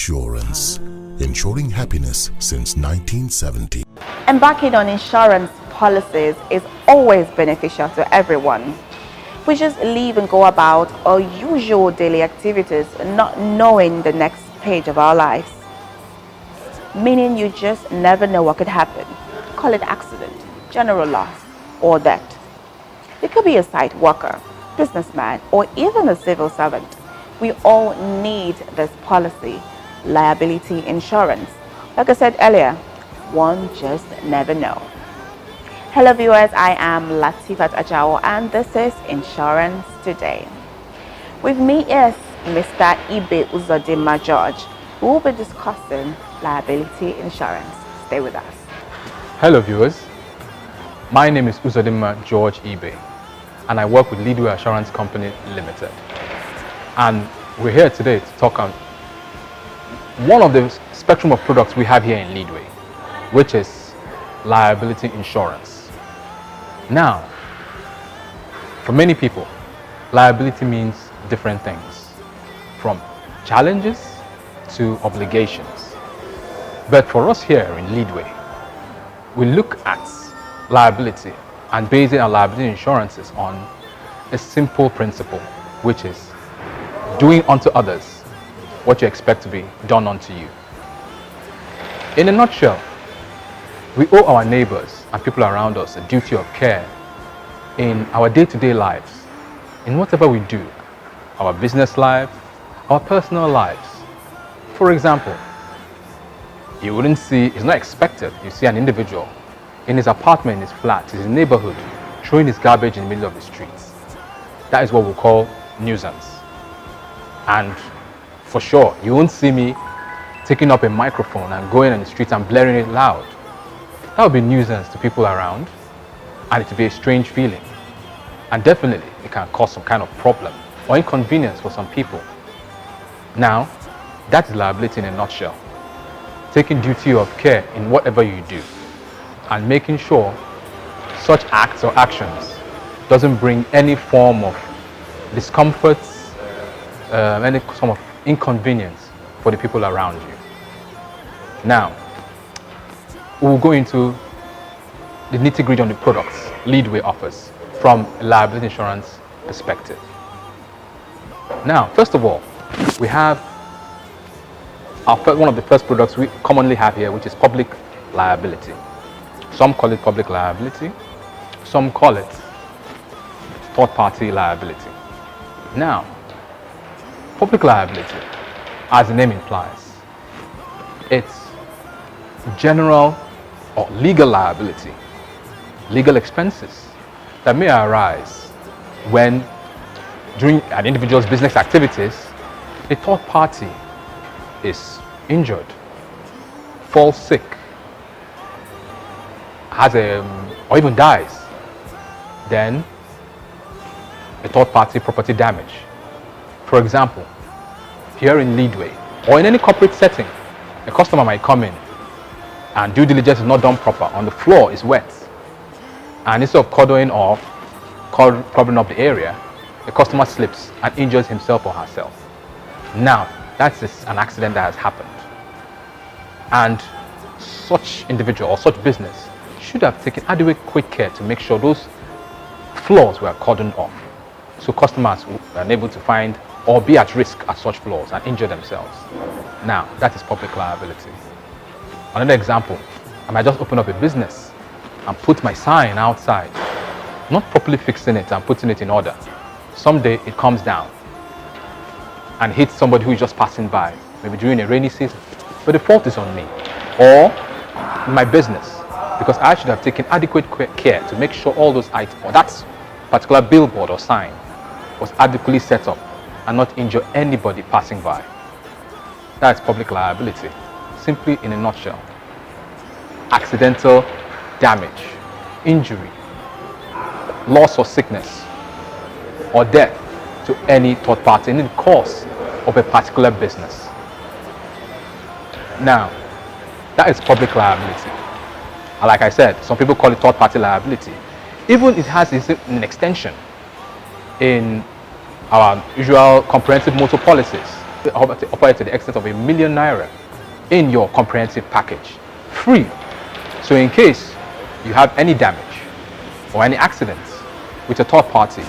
Insurance, ensuring happiness since 1970. Embarking on insurance policies is always beneficial to everyone. We just live and go about our usual daily activities, not knowing the next page of our lives. Meaning you just never know what could happen. Call it accident, general loss, or death. You could be a site worker, businessman, or even a civil servant. We all need this policy, liability insurance. Like I said earlier, one just never know. Hello viewers, I am Latifat Ajao and this is Insurance Today. With me is Mr. Ibe Uzodinma George, who will be discussing liability insurance. Stay with us. Hello viewers, my name is Uzodinma George Ibe and I work with LEADWAY Assurance Company Limited. And we're here today to talk on one of the spectrum of products we have here in LEADWAY, which is liability insurance. Now, for many people, liability means different things, from challenges to obligations. But for us here in LEADWAY, we look at liability and basing our liability insurances on a simple principle, which is doing unto others what you expect to be done unto you. In a nutshell, we owe our neighbors and people around us a duty of care in our day-to-day lives, in whatever we do, our business life, our personal lives. For example, you wouldn't see, it's not expected, you see an individual in his apartment, in his flat, in his neighborhood, throwing his garbage in the middle of the streets. That is what we call nuisance. And for sure, you won't see me taking up a microphone and going on the streets and blaring it loud. That would be nuisance to people around, and it would be a strange feeling. And definitely, it can cause some kind of problem or inconvenience for some people. Now, that is liability in a nutshell. Taking duty of care in whatever you do and making sure such acts or actions doesn't bring any form of discomfort, any form of inconvenience for the people around you. Now, we'll go into the nitty-gritty on the products LEADWAY offers from a liability insurance perspective. Now, first of all, we have one of the first products we commonly have here, which is public liability. Some call it public liability, some call it third-party liability. Now, public liability, as the name implies, it's general or legal liability, legal expenses that may arise when, during an individual's business activities, a third party is injured, falls sick, or even dies. Then a third party property damage. For example, here in LEADWAY or in any corporate setting, a customer might come in and due diligence is not done proper, on the floor is wet, and instead of cording off, covering up the area, the customer slips and injures himself or herself. Now, that's an accident that has happened, and such individual or such business should have taken adequate quick care to make sure those floors were cordoned off, so customers were unable to find or be at risk at such floors and injure themselves. Now, that is public liability. Another example, I might just open up a business and put my sign outside, not properly fixing it and putting it in order. Someday it comes down and hits somebody who is just passing by, maybe during a rainy season, but the fault is on me or my business, because I should have taken adequate care to make sure all those items or that particular billboard or sign was adequately set up and not injure anybody passing by. That's public liability, simply in a nutshell. Accidental damage, injury, loss or sickness, or death to any third party in the course of a particular business. Now, that is public liability. And like I said, some people call it third party liability. Even it has an extension in our usual comprehensive motor policies. offer it to the extent of ₦1 million in your comprehensive package, free. So in case you have any damage or any accidents with a third party,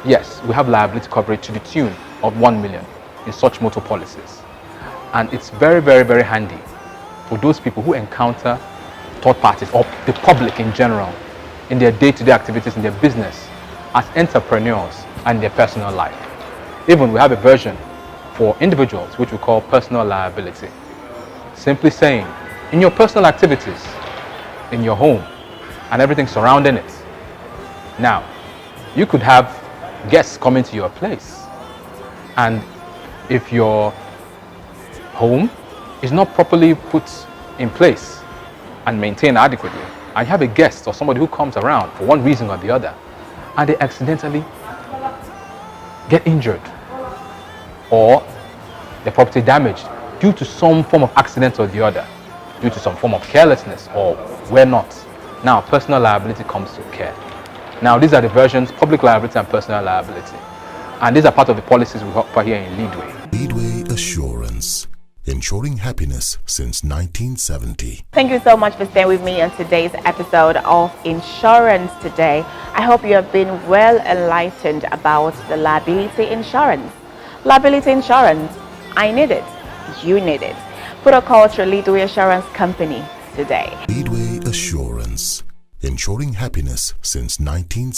yes, we have liability coverage to the tune of 1 million in such motor policies. And it's very, very, very handy for those people who encounter third parties or the public in general in their day-to-day activities, in their business, as entrepreneurs and in their personal life. Even we have a version for individuals which we call personal liability. Simply saying, in your personal activities, in your home, and everything surrounding it. Now, you could have guests coming to your place, and if your home is not properly put in place and maintained adequately, and you have a guest or somebody who comes around for one reason or the other, and they accidentally get injured or the property damaged due to some form of accident or the other, due to some form of carelessness or where not. Now, personal liability comes to care. Now, these are the versions, public liability and personal liability. And these are part of the policies we offer here in LEADWAY. LEADWAY Assurance, ensuring happiness since 1970. Thank you so much for staying with me on today's episode of Insurance Today. I hope you have been well enlightened about the liability insurance. Liability insurance, I need it, you need it. Put a call to LEADWAY Assurance Company today. LEADWAY Assurance, ensuring happiness since 1970.